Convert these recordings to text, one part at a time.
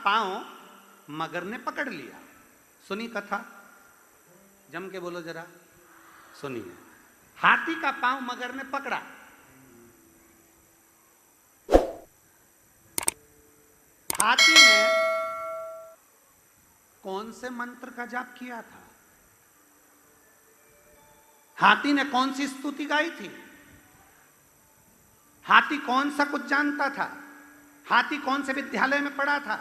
पांव मगर ने पकड़ लिया। सुनी कथा, जम के बोलो जरा, सुनिए। हाथी का पांव मगर ने पकड़ा, हाथी ने कौन से मंत्र का जाप किया था? हाथी ने कौन सी स्तुति गाई थी? हाथी कौन सा कुछ जानता था? हाथी कौन से विद्यालय में पढ़ा था?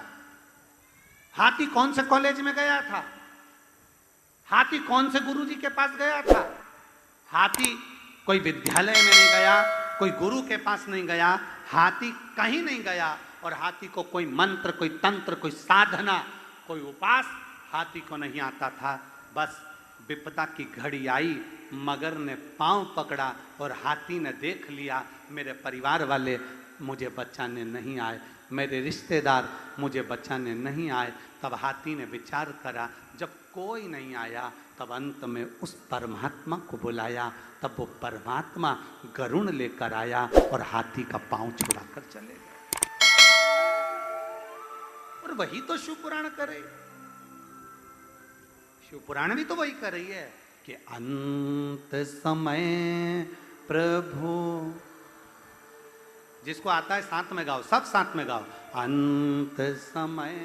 हाथी कौन से कॉलेज में गया था? हाथी कौन से गुरुजी के पास गया था? हाथी कोई विद्यालय में नहीं गया, कोई गुरु के पास नहीं गया, हाथी कहीं नहीं गया। और हाथी को कोई मंत्र, कोई तंत्र, कोई साधना, कोई उपास हाथी को नहीं आता था। बस विपदा की घड़ी आई, मगर ने पांव पकड़ा और हाथी ने देख लिया मेरे परिवार वाले मुझे बचाने नहीं आए, मेरे रिश्तेदार मुझे बचाने नहीं आए। तब हाथी ने विचार करा, जब कोई नहीं आया तब अंत में उस परमात्मा को बुलाया। तब वो परमात्मा गरुण लेकर आया और हाथी का पांव छुड़ाकर चले गए। और वही तो शिव पुराण करे, शिव पुराण भी तो वही कर रही है कि अंत समय प्रभु, जिसको आता है साथ में गाओ, सब साथ में गाओ। अंत समय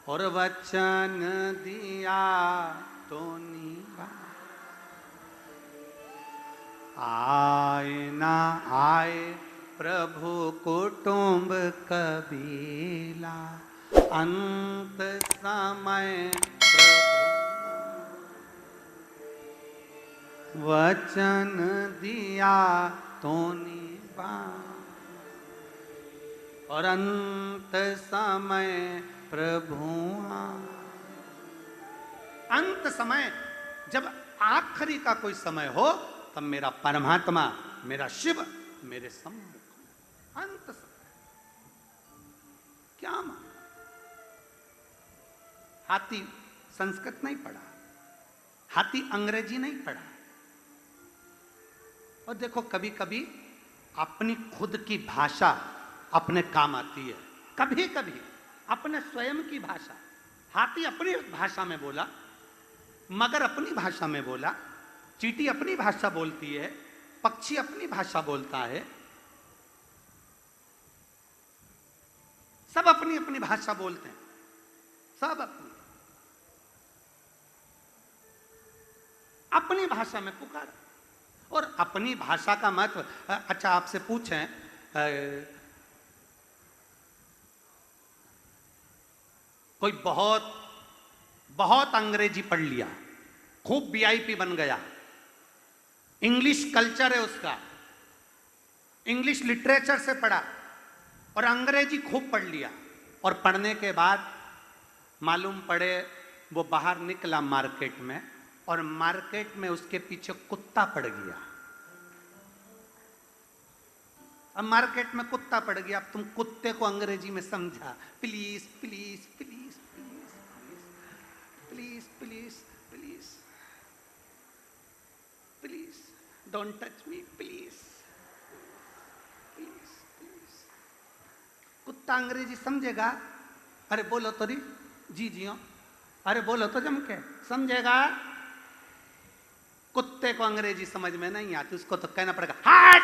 और वचन दिया तो निभा, आए ना आए प्रभु कुटुंब कबीला, अंत समय प्रभु वचन दिया तो निभा, और अंत समय प्रभु। अंत समय, जब आखिरी का कोई समय हो तब मेरा परमात्मा, मेरा शिव मेरे सम्मुख। अंत समय क्या माना? हाथी संस्कृत नहीं पढ़ा, हाथी अंग्रेजी नहीं पढ़ा। और देखो कभी कभी अपनी खुद की भाषा अपने काम आती है, कभी कभी अपने स्वयं की भाषा। हाथी अपनी भाषा में बोला, मगर अपनी भाषा में बोला, चींटी अपनी भाषा बोलती है, पक्षी अपनी भाषा बोलता है, सब अपनी अपनी भाषा बोलते हैं, सब अपनी अपनी भाषा में पुकार। और अपनी भाषा का महत्व, अच्छा आपसे पूछें, कोई बहुत बहुत अंग्रेजी पढ़ लिया, खूब वीआईपी बन गया, इंग्लिश कल्चर है उसका, इंग्लिश लिटरेचर से पढ़ा और अंग्रेजी खूब पढ़ लिया, और पढ़ने के बाद मालूम पड़े वो बाहर निकला मार्केट में, और मार्केट में उसके पीछे कुत्ता पड़ गया। अब मार्केट में कुत्ता पड़ गया, अब तुम कुत्ते को अंग्रेजी में समझा, please please please please please please please please don't touch me please please please. कुत्ता अंग्रेजी समझेगा? अरे बोलो तो री, जी जी हो, अरे बोलो तो जम के, समझेगा? कुत्ते को अंग्रेजी समझ में नहीं आती, उसको तो कहना पड़ेगा हट।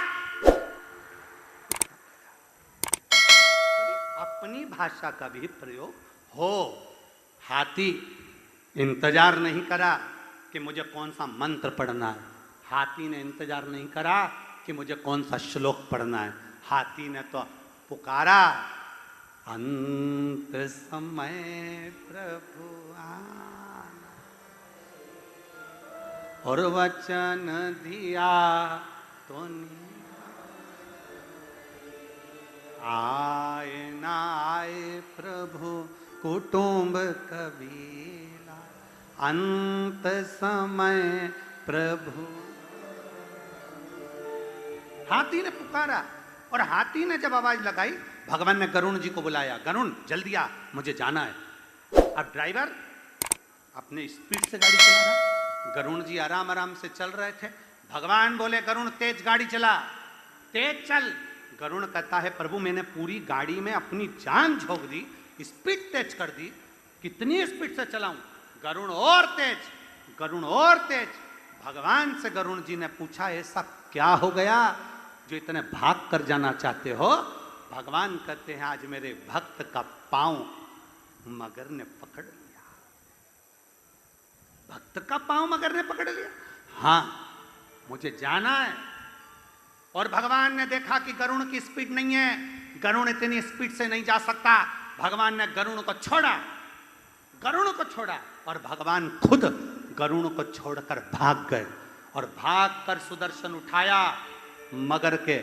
अपनी भाषा का भी प्रयोग हो। हाथी इंतजार नहीं करा कि मुझे कौन सा मंत्र पढ़ना है, हाथी ने इंतजार नहीं करा कि मुझे कौन सा श्लोक पढ़ना है, हाथी ने तो पुकारा, अंत समय प्रभु आना, और वचन दिया तो आए ना आए प्रभु कुटुंब कबीला, अंत समय प्रभु। हाथी ने पुकारा, और हाथी ने जब आवाज लगाई, भगवान ने गरुण जी को बुलाया, गरुण जल्दी आ, मुझे जाना है। अब ड्राइवर अपने स्पीड से गाड़ी चला रहा, गरुण जी आराम आराम से चल रहे थे। भगवान बोले, गरुण तेज गाड़ी चला, तेज चल। गरुण कहता है प्रभु मैंने पूरी गाड़ी में अपनी जान झोंक दी, स्पीड तेज कर दी, कितनी स्पीड से चलाऊं? गरुण और तेज, गरुण और तेज। भगवान से गरुण जी ने पूछा ऐसा क्या हो गया जो इतने भाग कर जाना चाहते हो? भगवान कहते हैं आज मेरे भक्त का पांव मगर ने पकड़ लिया। भक्त का पांव मगर ने पकड़ लिया? हाँ, मुझे जाना है। और भगवान ने देखा कि गरुण की स्पीड नहीं है, गरुण इतनी स्पीड से नहीं जा सकता। भगवान ने गरुण को छोड़ा, गरुण को छोड़ा और भगवान खुद गरुण को छोड़कर भाग गए। और भागकर सुदर्शन उठाया, मगर के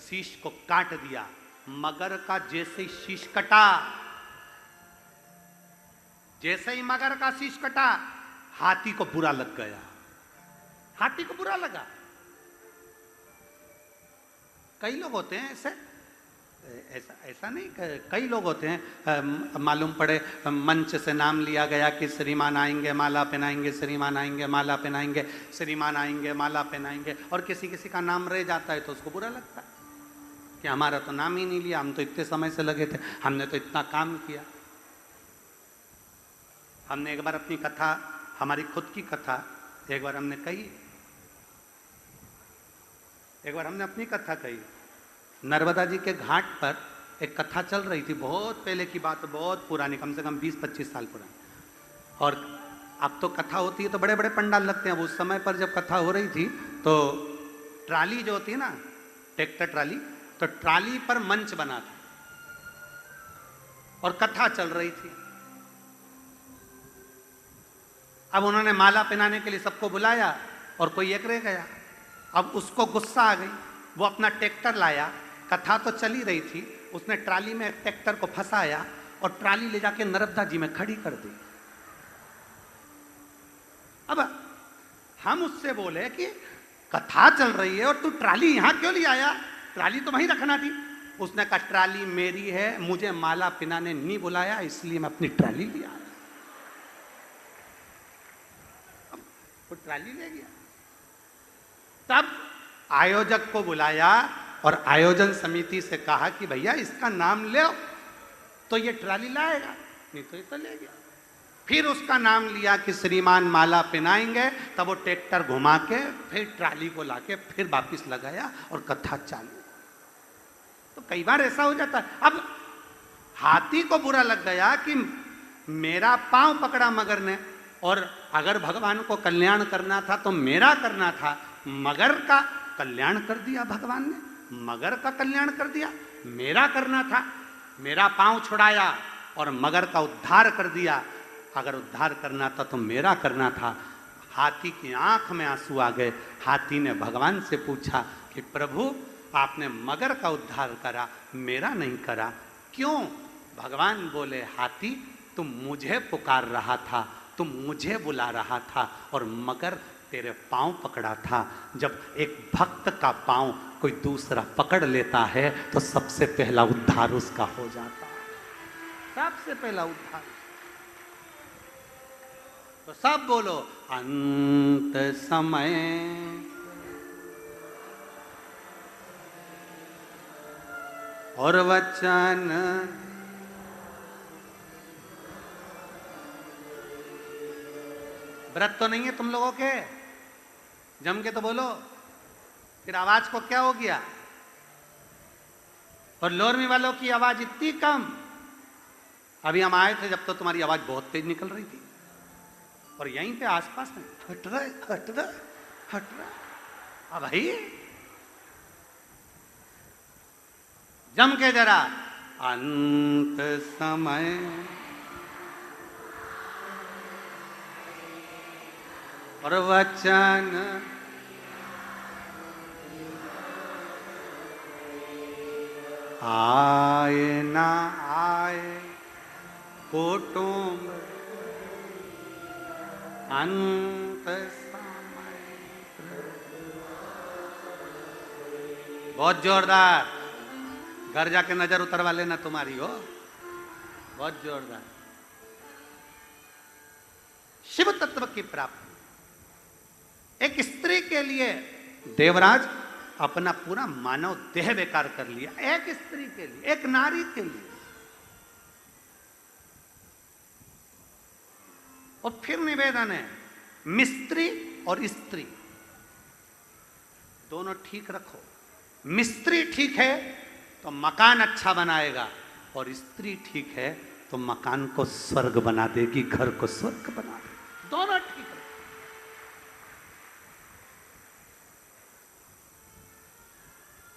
शीश को काट दिया। मगर का जैसे ही शीश कटा, जैसे ही मगर का शीश कटा, हाथी को बुरा लग गया। हाथी को बुरा लगा। कई लोग होते हैं ऐसे, ऐसा नहीं, कई लोग होते हैं मालूम पड़े मंच से नाम लिया गया कि श्रीमान आएंगे माला पहनाएंगे, श्रीमान आएंगे माला पहनाएंगे, श्रीमान आएंगे माला पहनाएंगे, और किसी किसी का नाम रह जाता है तो उसको बुरा लगता है कि हमारा तो नाम ही नहीं लिया, हम तो इतने समय से लगे थे, हमने तो इतना काम किया। हमने एक बार अपनी कथा, हमारी खुद की कथा एक बार हमने कही, एक बार हमने अपनी कथा कही। नर्मदा जी के घाट पर एक कथा चल रही थी, बहुत पहले की बात, बहुत पुरानी, कम से कम 20-25 साल पुरानी। और अब तो कथा होती है तो बड़े बड़े पंडाल लगते हैं। उस समय पर जब कथा हो रही थी तो ट्राली जो होती है ना, ट्रैक्टर ट्राली, तो ट्राली पर मंच बना था और कथा चल रही थी। अब उन्होंने माला पहनाने के लिए सबको बुलाया और कोई एक रह गया। अब उसको गुस्सा आ गई, वो अपना ट्रैक्टर लाया, कथा तो चली रही थी, उसने ट्राली में ट्रैक्टर को फंसाया और ट्राली ले जाके नर्मदा जी में खड़ी कर दी। अब हम उससे बोले कि कथा चल रही है और तू ट्राली यहां क्यों ले आया? ट्राली तो वहीं रखना थी। उसने कहा ट्राली मेरी है, मुझे माला पहनाने नहीं बुलाया इसलिए मैं अपनी ट्राली ले आया। अब वो ट्राली ले गया। तब आयोजक को बुलाया और आयोजन समिति से कहा कि भैया इसका नाम ले तो ये ट्राली लाएगा, नहीं तो ये तो ले गया। फिर उसका नाम लिया कि श्रीमान माला पहनाएंगे, तब वो ट्रैक्टर घुमा के फिर ट्राली को लाके फिर वापिस लगाया और कथा चालू। तो कई बार ऐसा हो जाता है। अब हाथी को बुरा लग गया कि मेरा पांव पकड़ा मगर ने, और अगर भगवान को कल्याण करना था तो मेरा करना था। मगर का कल्याण कर दिया भगवान ने, मगर का कल्याण कर दिया, मेरा करना था, मेरा पांव छुड़ाया और मगर का उद्धार कर दिया। अगर उद्धार करना था तो मेरा करना था। हाथी की आंख में आंसू आ गए। हाथी ने भगवान से पूछा कि प्रभु आपने मगर का उद्धार करा, मेरा नहीं करा, क्यों? भगवान बोले हाथी तुम मुझे पुकार रहा था, तुम मुझे बुला रहा था और मगर तेरे पांव पकड़ा था। जब एक भक्त का पांव कोई दूसरा पकड़ लेता है तो सबसे पहला उद्धार उसका हो जाता है, सबसे पहला उद्धार। तो सब बोलो अंत समय और वचन व्रत तो नहीं है तुम लोगों के? जम के तो बोलो। फिर आवाज को क्या हो गया? और लोरमी वालों की आवाज इतनी कम। अभी हम आए थे जब तो तुम्हारी आवाज बहुत तेज निकल रही थी, और यहीं पे आसपास में हट रहा हट रहा हट रहा। अब भाई जम के जरा अंत समय और वचन आए ना आए कुटुंब अंत समय। बहुत जोरदार, घर जाके नजर उतरवा लेना तुम्हारी हो, बहुत जोरदार। शिव तत्व की प्राप्ति एक स्त्री के लिए देवराज अपना पूरा मानव देह बेकार कर लिया एक स्त्री के लिए, एक नारी के लिए। और फिर निवेदन है, मिस्त्री और स्त्री दोनों ठीक रखो। मिस्त्री ठीक है तो मकान अच्छा बनाएगा, और स्त्री ठीक है तो मकान को स्वर्ग बना देगी, घर को स्वर्ग बना देगी। दोनों ठीक रखो।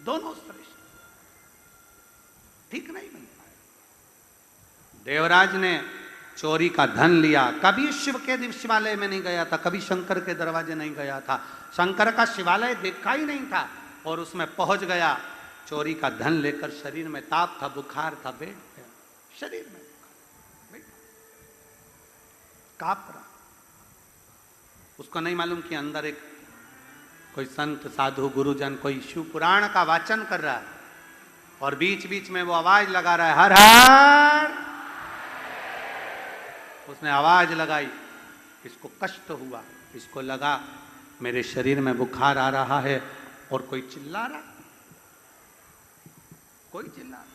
दोनों श्रेष्ठ, ठीक नहीं बन पाए। देवराज ने चोरी का धन लिया, कभी शिव के शिवालय में नहीं गया था, कभी शंकर के दरवाजे नहीं गया था, शंकर का शिवालय देखा ही नहीं था, और उसमें पहुंच गया चोरी का धन लेकर। शरीर में ताप था, बुखार था, बैठ गया शरीर में, कांप रहा। उसको नहीं मालूम कि अंदर एक कोई संत साधु गुरुजन कोई शिव पुराण का वाचन कर रहा है, और बीच बीच में वो आवाज लगा रहा है, हर हर। उसने आवाज लगाई, इसको कष्ट हुआ, इसको लगा मेरे शरीर में बुखार आ रहा है, और कोई चिल्ला रहा, कोई चिल्ला रहा।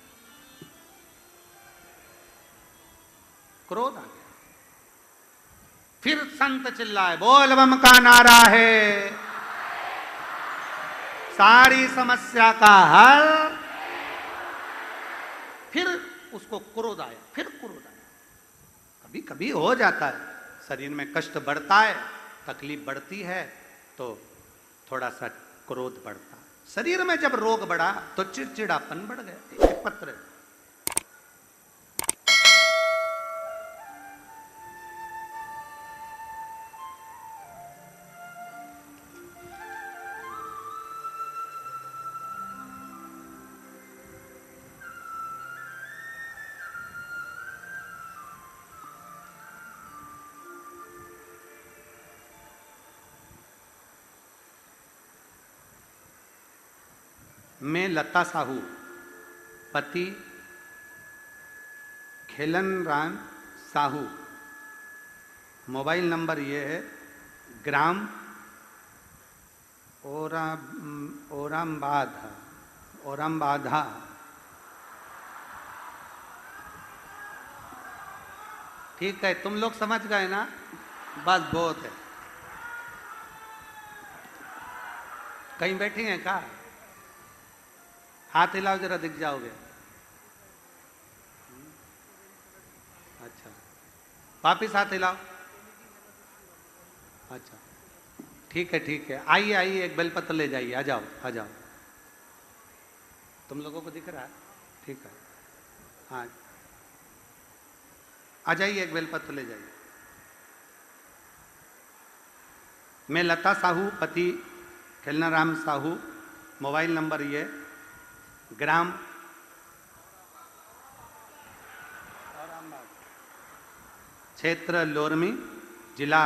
क्रोध आ गया। फिर संत चिल्लाए, बोल बम का नारा है, सारी समस्या का हल। फिर उसको क्रोध आया, फिर क्रोध आया। कभी कभी हो जाता है, शरीर में कष्ट बढ़ता है, तकलीफ बढ़ती है, तो थोड़ा सा क्रोध बढ़ता है। शरीर में जब रोग बढ़ा तो चिड़चिड़ापन बढ़ गया। एक पत्र है, मैं लता साहू, पति खेलन राम साहू, मोबाइल नंबर ये है, ग्राम ओरामबाधा, ठीक है, तुम लोग समझ गए ना, बस बहुत है। कहीं बैठी हैं क्या? हाथ हिलाओ जरा, दिख जाओगे। अच्छा, वापिस हाथ हिलाओ। अच्छा, ठीक है ठीक है, आइए आइए, एक बेलपत्र ले जाइए, आ जाओ आ जाओ। तुम लोगों को दिख रहा है? ठीक है, हाँ आ जाइए, एक बेलपत्र ले जाइए। मैं लता साहू, पति खेलना राम साहू, मोबाइल नंबर ये, ग्राम क्षेत्र लोरमी, जिला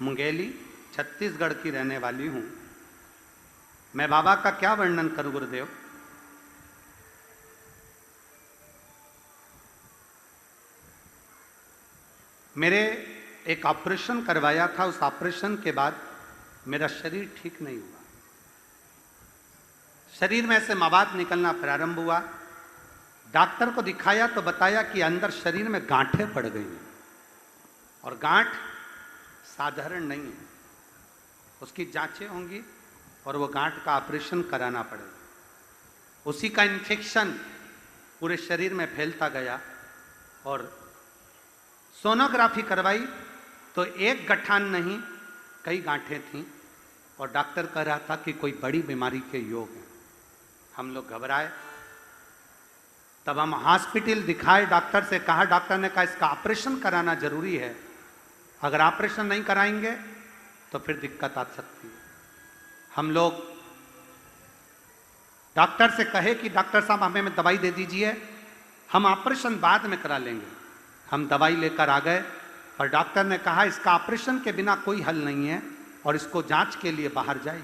मुंगेली, छत्तीसगढ़ की रहने वाली हूं। मैं बाबा का क्या वर्णन करूं गुरुदेव? मेरे एक ऑपरेशन करवाया था, उस ऑपरेशन के बाद मेरा शरीर ठीक नहीं हुआ। शरीर में से मवाद निकलना प्रारंभ हुआ। डॉक्टर को दिखाया तो बताया कि अंदर शरीर में गांठें पड़ गई हैं, और गांठ साधारण नहीं है, उसकी जांचें होंगी और वो गांठ का ऑपरेशन कराना पड़ेगा। उसी का इन्फेक्शन पूरे शरीर में फैलता गया, और सोनोग्राफी करवाई तो एक गठान नहीं, कई गांठें थीं, और डॉक्टर कह रहा था कि कोई बड़ी बीमारी के योग हैं। हम लोग घबराए। तब हम हॉस्पिटल दिखाए, डॉक्टर से कहा, डॉक्टर ने कहा इसका ऑपरेशन कराना जरूरी है, अगर ऑपरेशन नहीं कराएंगे तो फिर दिक्कत आ सकती है। हम लोग डॉक्टर से कहे कि डॉक्टर साहब हमें दवाई दे दीजिए, हम ऑपरेशन बाद में करा लेंगे। हम दवाई लेकर आ गए, और डॉक्टर ने कहा इसका ऑपरेशन के बिना कोई हल नहीं है, और इसको जांच के लिए बाहर जाए।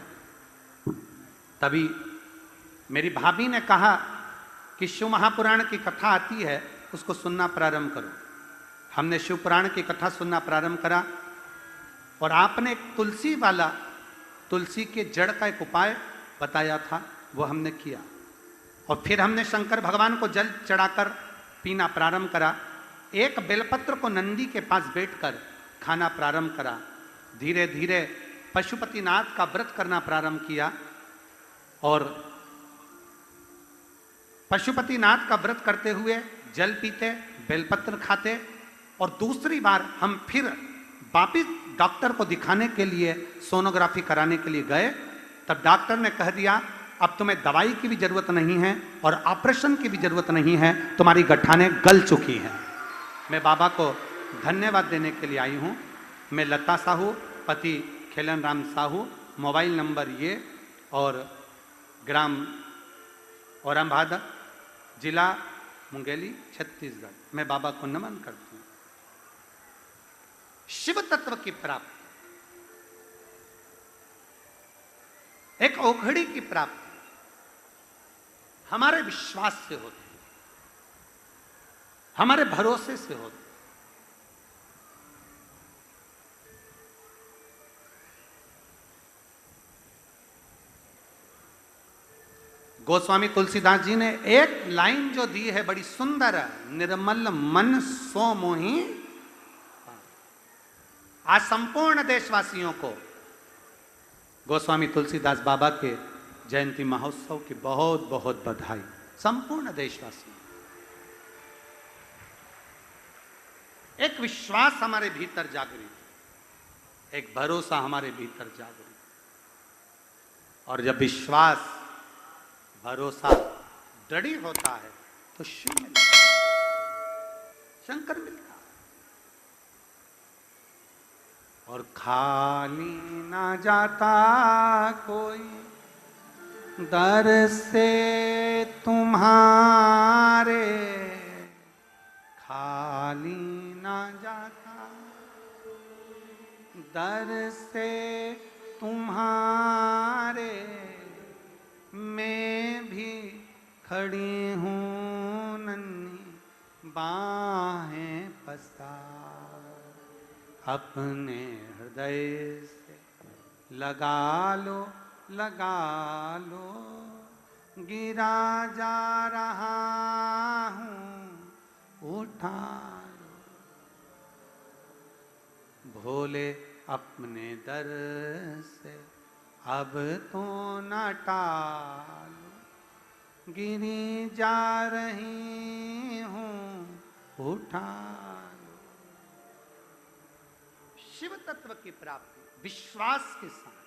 तभी मेरी भाभी ने कहा कि शिव महापुराण की कथा आती है, उसको सुनना प्रारंभ करो। हमने शिव पुराण की कथा सुनना प्रारंभ करा, और आपने एक तुलसी वाला, तुलसी के जड़ का एक उपाय बताया था वो हमने किया। और फिर हमने शंकर भगवान को जल चढ़ाकर पीना प्रारंभ करा। एक बेलपत्र को नंदी के पास बैठकर खाना प्रारंभ करा। धीरे धीरे पशुपतिनाथ का व्रत करना प्रारंभ किया और पशुपतिनाथ का व्रत करते हुए जल पीते, बेलपत्र खाते। और दूसरी बार हम फिर वापिस डॉक्टर को दिखाने के लिए, सोनोग्राफी कराने के लिए गए। तब डॉक्टर ने कह दिया अब तुम्हें दवाई की भी जरूरत नहीं है और ऑपरेशन की भी जरूरत नहीं है, तुम्हारी गठाने गल चुकी हैं। मैं बाबा को धन्यवाद देने के लिए आई हूँ। मैं लता साहू, पति खेलन राम साहू, मोबाइल नंबर ये और ग्राम औरंगाबाद, जिला मुंगेली, छत्तीसगढ़। मैं बाबा को नमन करती हूँ। शिव तत्व की प्राप्ति, एक ओघड़ी की प्राप्ति हमारे विश्वास से होती है, हमारे भरोसे से होती है। गोस्वामी तुलसीदास जी ने एक लाइन जो दी है बड़ी सुंदर है, निर्मल मन सो मोही। आज संपूर्ण देशवासियों को गोस्वामी तुलसीदास बाबा के जयंती महोत्सव की बहुत बहुत बधाई। संपूर्ण देशवासियों, एक विश्वास हमारे भीतर जागृत, एक भरोसा हमारे भीतर जागृत। और जब विश्वास, भरोसा दृढ़ होता है तो शिव मिलता है, शंकर मिलता है। और खाली ना जाता कोई दर से तुम्हारे, खाली ना जाता दर से तुम्हारे, मैं भी खड़ी हूँ नन्ही बाहें पसार, अपने हृदय से लगा लो, लगा लो, गिरा जा रहा हूँ उठा लो। भोले अपने दर से अब तो न टालो, गिरी जा रही हूँ उठा लो। शिव तत्व की प्राप्ति विश्वास के साथ,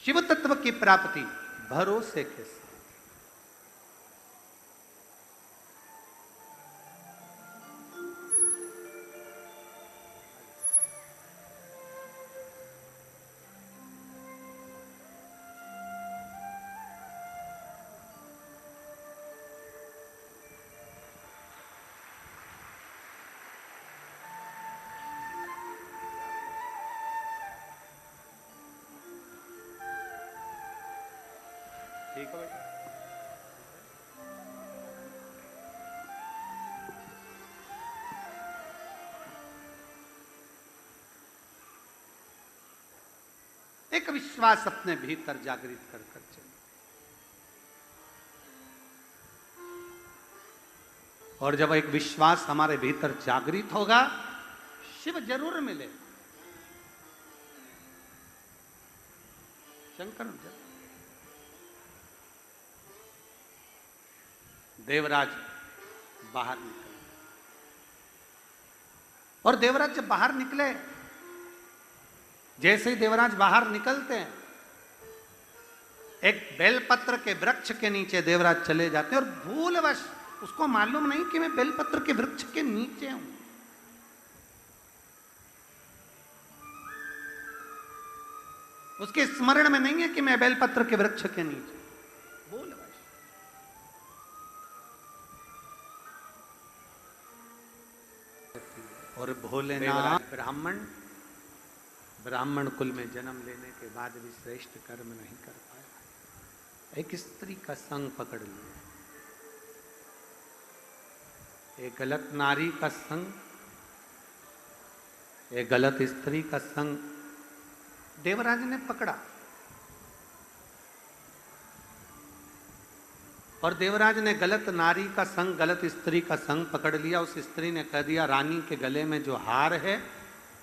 शिव तत्व की प्राप्ति भरोसे के साथ। ठीक है बेटा। एक विश्वास अपने भीतर जागृत कर कर चले। और जब एक विश्वास हमारे भीतर जागृत होगा, शिव जरूर मिले, शंकर जरूर। देवराज बाहर निकले और देवराज जब बाहर निकले, जैसे ही देवराज बाहर निकलते हैं, एक बेलपत्र के वृक्ष के नीचे देवराज चले जाते हैं। और भूलवश उसको मालूम नहीं कि मैं बेलपत्र के वृक्ष के नीचे हूं। उसके स्मरण में नहीं है कि मैं बेलपत्र के वृक्ष के नीचे, भूलवश। और भोलेनाथ ब्राह्मण कुल में जन्म लेने के बाद भी श्रेष्ठ कर्म नहीं कर पाया। एक स्त्री का संग पकड़ लिया, एक गलत नारी का संग, एक गलत स्त्री का संग देवराज ने पकड़ा और देवराज ने गलत नारी का संग, गलत स्त्री का संग पकड़ लिया। उस स्त्री ने कह दिया रानी के गले में जो हार है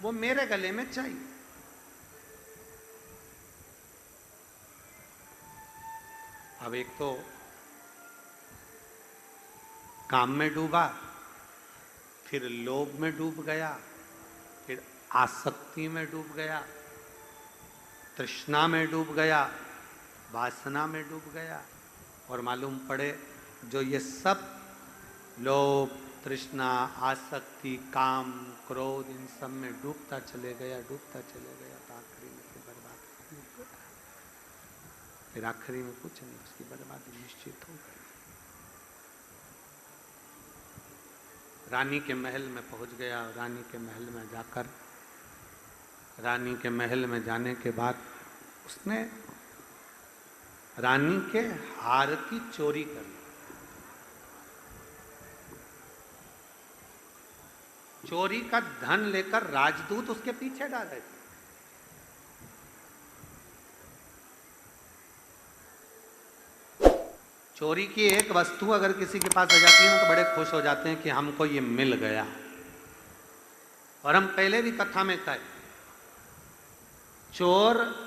वो मेरे गले में चाहिए। अब एक तो काम में डूबा, फिर लोभ में डूब गया, फिर आसक्ति में डूब गया, तृष्णा में डूब गया, वासना में डूब गया। और मालूम पड़े जो ये सब लोभ, तृष्णा, आसक्ति, काम, क्रोध, इन सब में डूबता चले गया, डूबता चले गया, तो आखिरी में फिर बर्बाद हो गया। फिर आखिरी में कुछ नहीं, उसकी बर्बादी निश्चित हो गई। रानी के महल में पहुंच गया। रानी के महल में जाकर, रानी के महल में जाने के बाद उसने रानी के हार की चोरी कर ली। चोरी का धन लेकर राजदूत उसके पीछे डाल रहे थे। चोरी की एक वस्तु अगर किसी के पास आ जाती है ना तो बड़े खुश हो जाते हैं कि हमको ये मिल गया। और हम पहले भी कथा में कहे, चोर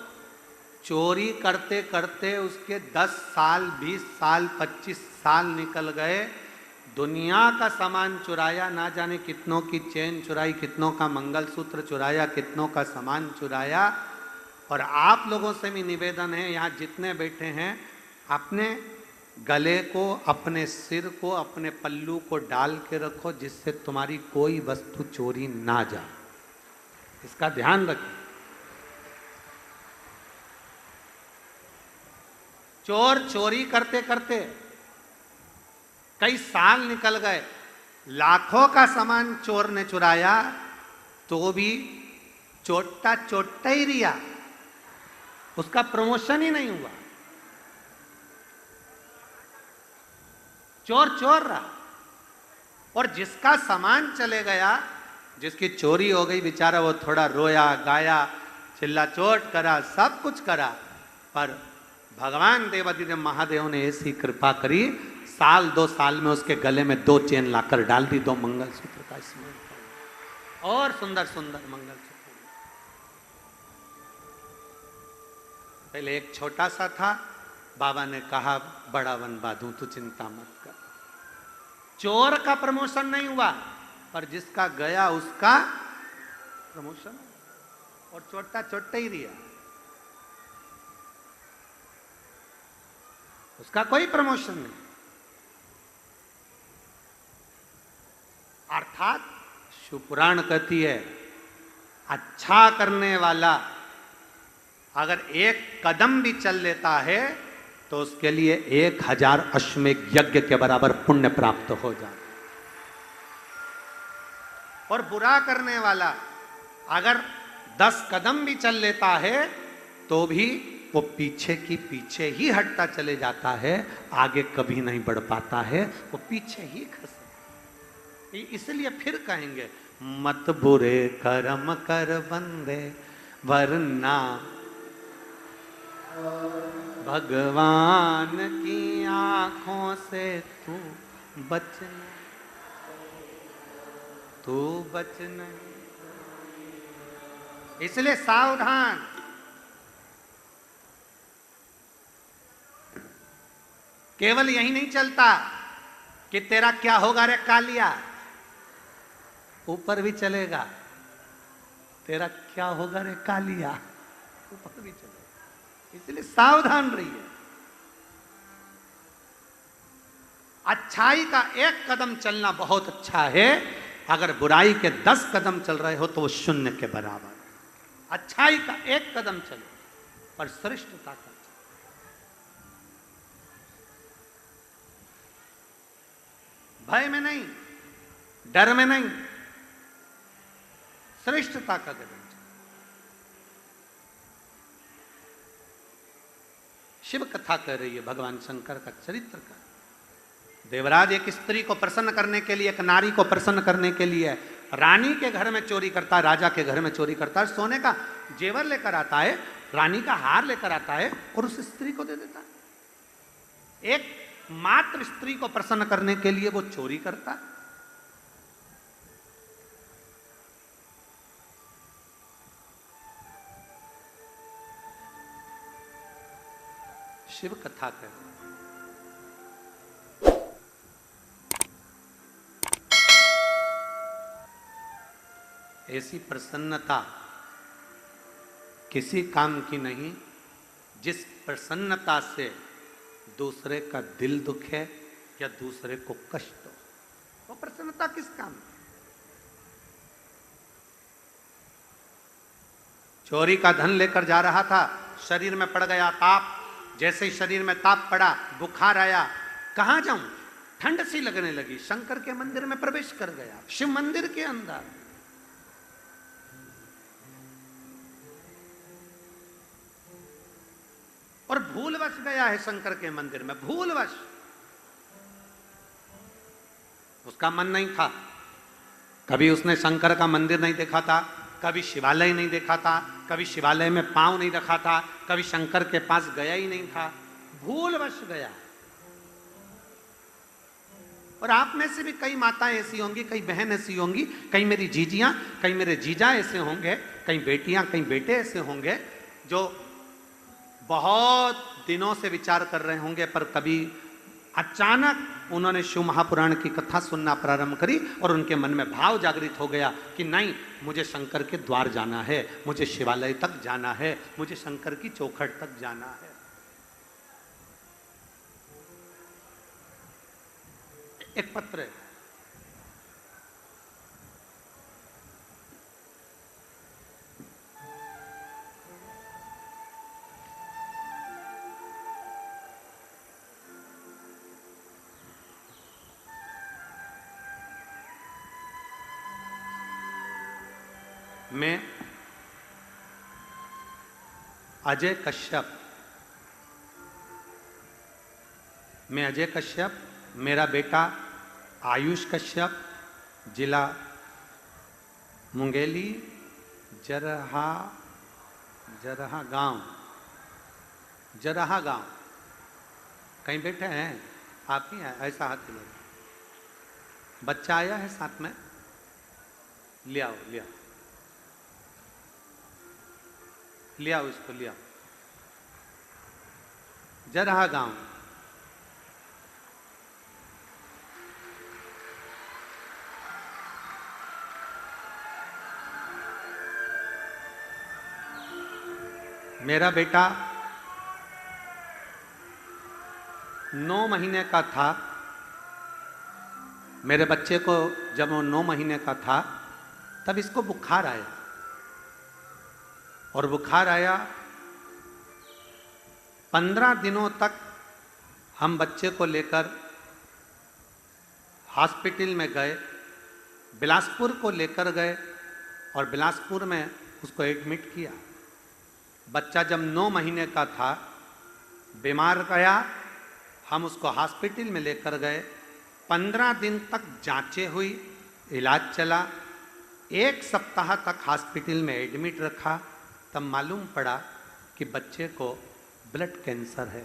चोरी करते करते उसके 10 साल, 20 साल, 25 साल निकल गए। दुनिया का सामान चुराया, ना जाने कितनों की चेन चुराई, कितनों का मंगलसूत्र चुराया, कितनों का सामान चुराया। और आप लोगों से भी निवेदन है, यहाँ जितने बैठे हैं, अपने गले को, अपने सिर को, अपने पल्लू को डाल के रखो जिससे तुम्हारी कोई वस्तु चोरी ना जाए। इसका ध्यान रखें। चोर चोरी करते करते कई साल निकल गए, लाखों का सामान चोर ने चुराया, तो भी चोट्टा चोट्टा ही रिया, उसका प्रमोशन ही नहीं हुआ। चोर चोर रहा। और जिसका सामान चले गया, जिसकी चोरी हो गई, बेचारा वो थोड़ा रोया, गाया, चिल्ला चोट करा, सब कुछ करा। पर भगवान देवादिदेव महादेव ने ऐसी कृपा करी, साल 2 साल में उसके गले में 2 चेन लाकर डाल दी, 2 मंगलसूत्र का स्मरण कर, और सुंदर सुंदर मंगलसूत्र। पहले एक छोटा सा था, बाबा ने कहा बड़ा बनवा दूं, तू चिंता मत कर। चोर का प्रमोशन नहीं हुआ, पर जिसका गया उसका प्रमोशन, और छोटा छोटा ही रिया, उसका कोई प्रमोशन नहीं। अर्थात शिवपुराण कहती है, अच्छा करने वाला अगर एक कदम भी चल लेता है तो उसके लिए 1000 अश्वमेध यज्ञ के बराबर पुण्य प्राप्त हो जाए। और बुरा करने वाला अगर 10 कदम भी चल लेता है तो भी वो पीछे की पीछे ही हटता चले जाता है, आगे कभी नहीं बढ़ पाता है, वो पीछे ही खस। इसलिए फिर कहेंगे, मत बुरे कर्म कर बंदे वरना भगवान की आंखों से तू बचना, तू बचना। इसलिए सावधान। केवल यही नहीं चलता कि तेरा क्या होगा रे कालिया, ऊपर भी चलेगा, तेरा क्या होगा रे कालिया, ऊपर भी चलेगा। इसलिए सावधान रहिए। अच्छाई का 1 कदम चलना बहुत अच्छा है, अगर बुराई के 10 कदम चल रहे हो तो वो शून्य के बराबर। अच्छाई का 1 कदम चलो, पर श्रेष्ठता का, भय में नहीं, डर में नहीं, श्रेष्ठता का कदम। शिव कथा कह रही है भगवान शंकर का चरित्र का। देवराज एक स्त्री को प्रसन्न करने के लिए, एक नारी को प्रसन्न करने के लिए रानी के घर में चोरी करता है, राजा के घर में चोरी करता है, सोने का जेवर लेकर आता है, रानी का हार लेकर आता है और उस स्त्री को दे देता है। एक मात्र स्त्री को प्रसन्न करने के लिए वो चोरी करता है। शिव कथा कहते हैं। ऐसी प्रसन्नता किसी काम की नहीं जिस प्रसन्नता से दूसरे का दिल दुखे या दूसरे को कष्ट हो। वो प्रसन्नता किस काम की? चोरी का धन लेकर जा रहा था, शरीर में पड़ गया ताप। जैसे ही शरीर में ताप पड़ा, बुखार आया, कहां जाऊं, ठंड सी लगने लगी, शंकर के मंदिर में प्रवेश कर गया, शिव मंदिर के अंदर। और भूलवश गया है शंकर के मंदिर में, भूलवश। उसका मन नहीं था, कभी उसने शंकर का मंदिर नहीं देखा था, कभी शिवालय नहीं देखा था, कभी शिवालय में पांव नहीं रखा था, कभी शंकर के पास गया ही नहीं था, भूलवश गया। और आप में से भी कई माताएं ऐसी होंगी, कई बहन ऐसी होंगी, कई मेरी जीजियां, कई मेरे जीजा ऐसे होंगे, कई बेटियां, कई बेटे ऐसे होंगे जो बहुत दिनों से विचार कर रहे होंगे, पर कभी अचानक उन्होंने शिव महापुराण की कथा सुनना प्रारंभ करी और उनके मन में भाव जागृत हो गया कि नहीं, मुझे शंकर के द्वार जाना है, मुझे शिवालय तक जाना है, मुझे शंकर की चौखट तक जाना है। एक पत्र है, मैं अजय कश्यप, मेरा बेटा आयुष कश्यप, जिला मुंगेली, जरहा गांव। कहीं बैठे हैं आप ही हैं? ऐसा हाथ हिलाओ। बच्चा आया है साथ में, ले आओ इसको, ले आओ। जरहा गांव। मेरा बेटा 9 महीने का था। मेरे बच्चे को जब वो 9 महीने का था तब इसको बुखार आया, और बुखार आया 15 दिनों तक हम बच्चे को लेकर हॉस्पिटल में गए, बिलासपुर को लेकर गए और बिलासपुर में उसको एडमिट किया। बच्चा जब 9 महीने का था, बीमार गया, हम उसको हॉस्पिटल में लेकर गए। 15 दिन तक जांचें हुई, इलाज चला, 1 सप्ताह तक हॉस्पिटल में एडमिट रखा। तब मालूम पड़ा कि बच्चे को ब्लड कैंसर है।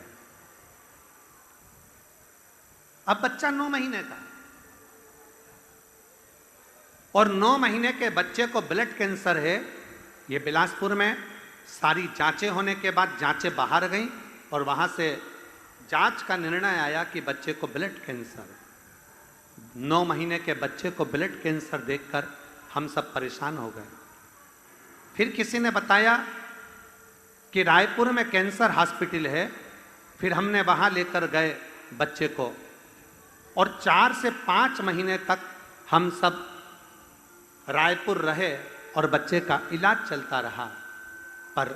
अब बच्चा 9 महीने का, और 9 महीने के बच्चे को ब्लड कैंसर है। ये बिलासपुर में सारी जांचें होने के बाद जांचें बाहर गईं और वहां से जांच का निर्णय आया कि बच्चे को ब्लड कैंसर। 9 महीने के बच्चे को ब्लड कैंसर देखकर हम सब परेशान हो गए। फिर किसी ने बताया कि रायपुर में कैंसर हॉस्पिटल है। फिर हमने वहां लेकर गए बच्चे को, और 4 से 5 महीने तक हम सब रायपुर रहे और बच्चे का इलाज चलता रहा। पर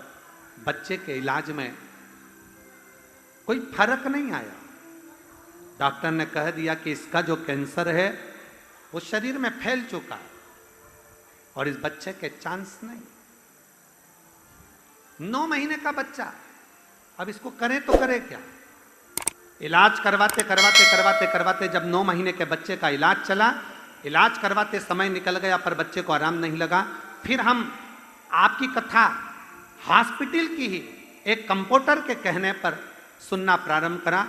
बच्चे के इलाज में कोई फर्क नहीं आया। डॉक्टर ने कह दिया कि इसका जो कैंसर है वो शरीर में फैल चुका है और इस बच्चे के चांस नहीं। 9 महीने का बच्चा, अब इसको करें तो करें क्या? इलाज करवाते जब 9 महीने के बच्चे का इलाज चला इलाज करवाते समय निकल गया पर बच्चे को आराम नहीं लगा। फिर हम आपकी कथा हॉस्पिटल की ही एक कंपाउंडर के कहने पर सुनना प्रारंभ करा।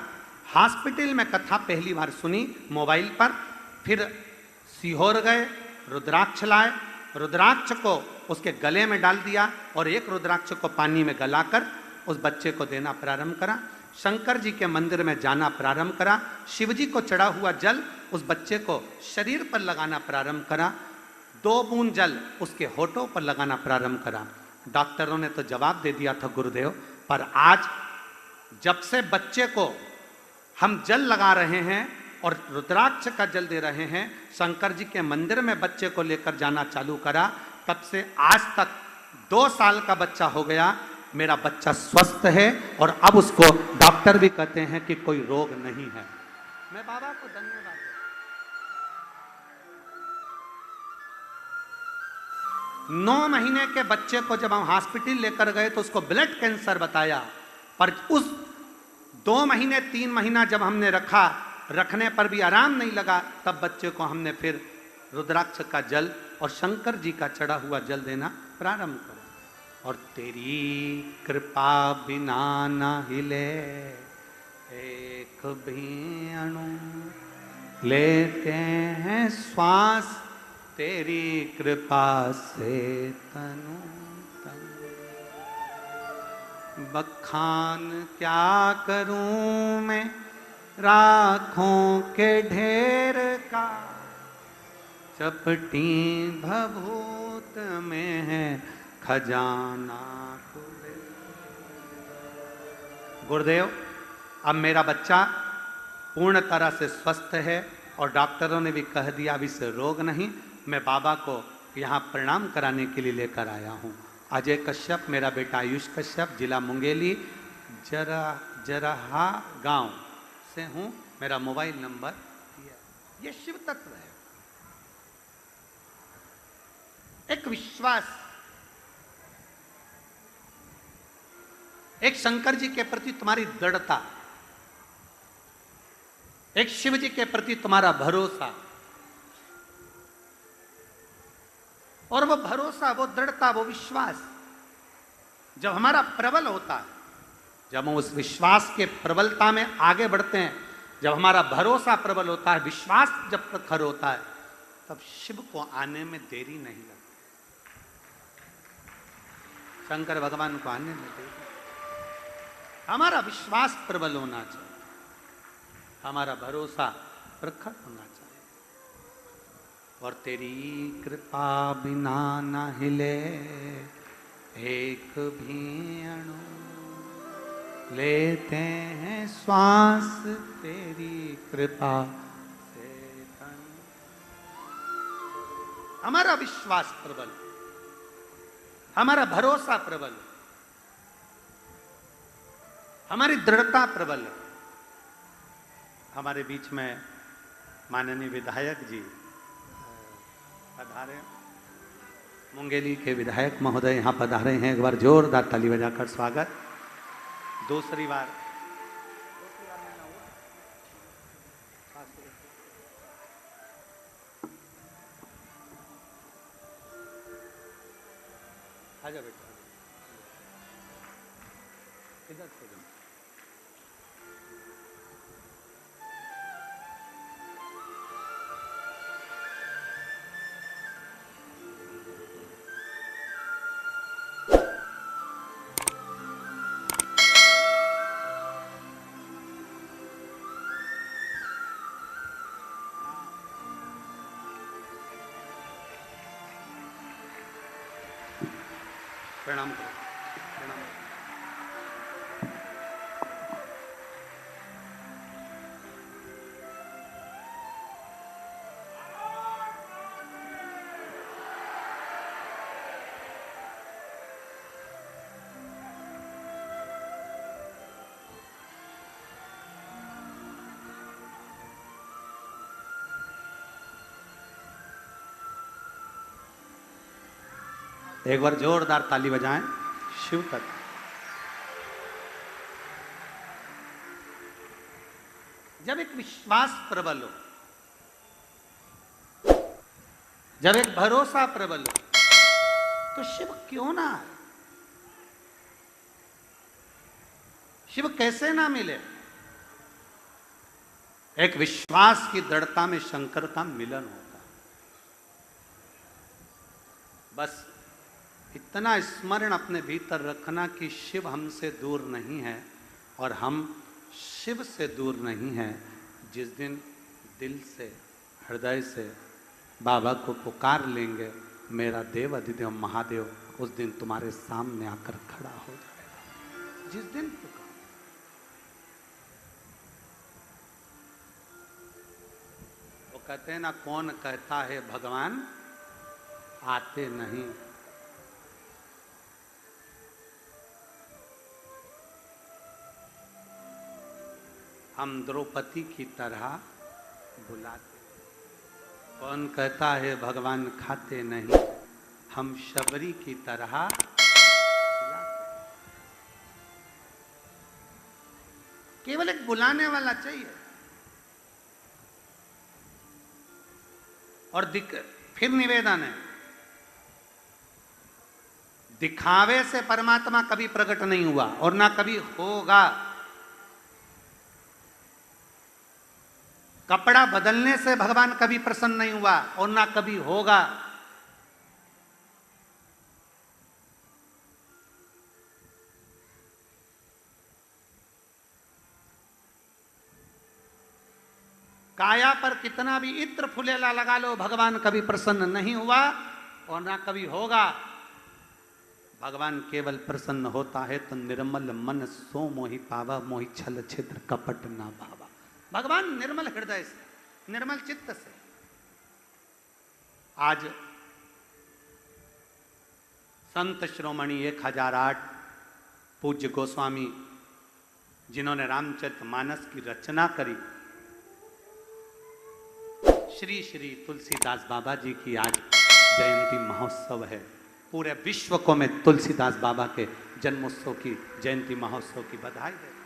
हॉस्पिटल में कथा पहली बार सुनी मोबाइल पर। फिर सीहोर गए, रुद्राक्ष लाए, रुद्राक्ष को उसके गले में डाल दिया और एक रुद्राक्ष को पानी में गलाकर उस बच्चे को देना प्रारंभ करा। शंकर जी के मंदिर में जाना प्रारंभ करा। शिव जी को चढ़ा हुआ जल उस बच्चे को शरीर पर लगाना प्रारंभ करा। 2 बूंद जल उसके होठों पर लगाना प्रारंभ करा। डॉक्टरों ने तो जवाब दे दिया था गुरुदेव, पर आज जब से बच्चे को हम जल लगा रहे हैं और रुद्राक्ष का जल दे रहे हैं, शंकर जी के मंदिर में बच्चे को लेकर जाना चालू करा, तब से आज तक 2 साल का बच्चा हो गया। मेरा बच्चा स्वस्थ है और अब उसको डॉक्टर भी कहते हैं कि कोई रोग नहीं है। मैं बाबा को धन्यवाद देता हूं। 9 महीने के बच्चे को जब हम हॉस्पिटल लेकर गए तो उसको ब्लड कैंसर बताया, पर उस 2 महीने 3 महीना जब हमने रखने पर भी आराम नहीं लगा, तब बच्चे को हमने फिर रुद्राक्ष का जल और शंकर जी का चढ़ा हुआ जल देना प्रारंभ करा। और तेरी कृपा बिना न हिले एक भी अणु, लेते हैं श्वास तेरी कृपा से तनु तनु। बखान क्या करूं मैं राखों के ढेर का, चपटी भभूत में है खजाना खुले। गुरुदेव, अब मेरा बच्चा पूर्ण तरह से स्वस्थ है और डॉक्टरों ने भी कह दिया अब इसे रोग नहीं। मैं बाबा को यहाँ प्रणाम कराने के लिए लेकर आया हूँ। अजय कश्यप, मेरा बेटा आयुष कश्यप, जिला मुंगेली, जरहा गांव से हूँ। मेरा मोबाइल नंबर ये शिव तत्व है। एक विश्वास, एक शंकर जी के प्रति तुम्हारी दृढ़ता, एक शिव जी के प्रति तुम्हारा भरोसा, और वो भरोसा, वो दृढ़ता, वो विश्वास जब हमारा प्रबल होता है, जब हम उस विश्वास के प्रबलता में आगे बढ़ते हैं, जब हमारा भरोसा प्रबल होता है, विश्वास जब प्रखर होता है, तब शिव को आने में देरी नहीं लगती। शंकर भगवान को आने में देरी, हमारा विश्वास प्रबल होना चाहिए, हमारा भरोसा प्रखर होना चाहिए। और तेरी कृपा बिना न हिले एक भी अणु, लेते हैं श्वास तेरी कृपा से तनु। हमारा विश्वास प्रबल, हमारा भरोसा प्रबल, हमारी दृढ़ता प्रबल है। हमारे बीच में माननीय विधायक जी पधारे, मुंगेली के विधायक महोदय यहाँ पधारे हैं। एक बार जोरदार ताली बजाकर स्वागत। दूसरी बार आजा बेटा, इधर से जाओ। प्रणाम करो, प्रणाम। एक बार जोरदार ताली बजाएं शिव तक। जब एक विश्वास प्रबल हो, जब एक भरोसा प्रबल हो तो शिव क्यों ना आए? शिव कैसे ना मिले? एक विश्वास की दृढ़ता में शंकर का मिलन होता है। बस इतना स्मरण अपने भीतर रखना कि शिव हमसे दूर नहीं है और हम शिव से दूर नहीं हैं। जिस दिन दिल से, हृदय से बाबा को पुकार लेंगे, मेरा देव अधिदेव महादेव उस दिन तुम्हारे सामने आकर खड़ा हो जाएगा। जिस दिन पुकार, वो कहते हैं ना, कौन कहता है भगवान आते नहीं। हम द्रौपदी की तरह बुलाते, कौन कहता है भगवान खाते नहीं। हम शबरी की तरह बुलाते। केवल एक बुलाने वाला चाहिए। और फिर निवेदन है, दिखावे से परमात्मा कभी प्रकट नहीं हुआ और ना कभी होगा। कपड़ा बदलने से भगवान कभी प्रसन्न नहीं हुआ और ना कभी होगा। काया पर कितना भी इत्र फुलेला लगा लो, भगवान कभी प्रसन्न नहीं हुआ और ना कभी होगा। भगवान केवल प्रसन्न होता है तो निर्मल मन सो मोहि पावा, मोहि छल छिद्र कपट ना भावा। भगवान निर्मल हृदय से, निर्मल चित्त से। आज संत शिरोमणि 1008 पूज्य गोस्वामी, जिन्होंने रामचरितमानस की रचना करी, श्री श्री तुलसीदास बाबा जी की आज जयंती महोत्सव है। पूरे विश्व को मैं तुलसीदास बाबा के जन्मोत्सव की, जयंती महोत्सव की बधाई देता हूं।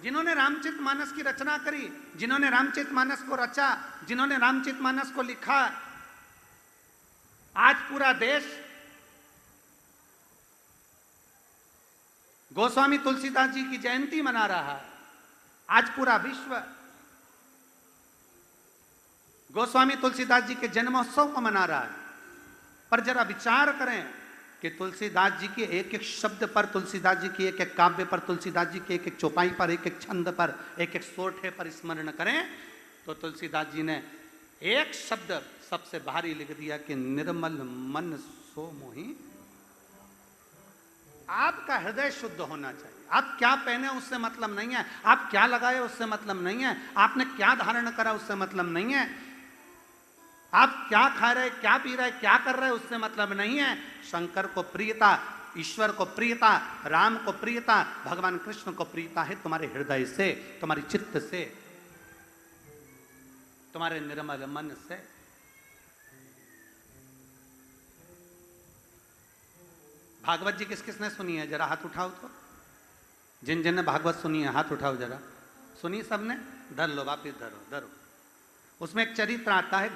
जिन्होंने रामचरितमानस की रचना करी, जिन्होंने रामचरितमानस को रचा, जिन्होंने रामचरितमानस को लिखा, आज पूरा देश गोस्वामी तुलसीदास जी की जयंती मना रहा है। आज पूरा विश्व गोस्वामी तुलसीदास जी के जन्मोत्सव को मना रहा है। पर जरा विचार करें कि तुलसीदास जी के एक एक शब्द पर, तुलसीदास जी की एक एक काव्य पर, तुलसीदास जी के एक एक चौपाई पर, एक एक छंद पर, एक एक सोठे पर स्मरण करें तो तुलसीदास जी ने एक शब्द सबसे भारी लिख दिया कि निर्मल मन सो मोहि। आपका हृदय शुद्ध होना चाहिए। आप क्या पहने उससे मतलब नहीं है, आप क्या लगाए उससे मतलब नहीं है, आपने क्या धारण करा उससे मतलब नहीं है, आप क्या खा रहे, क्या पी रहे, क्या कर रहे उससे मतलब नहीं है। शंकर को प्रियता, ईश्वर को प्रियता, राम को प्रियता, भगवान कृष्ण को प्रियता है तुम्हारे हृदय से, तुम्हारी चित्त से, तुम्हारे निर्मल मन से। भागवत जी किस किसने सुनी है? जरा हाथ उठाओ तो। जिन जिन ने भागवत सुनी है हाथ उठाओ जरा। सुनी सबने? धर लो, वापिस धरो धरो। उसमें एक चरित्र आता है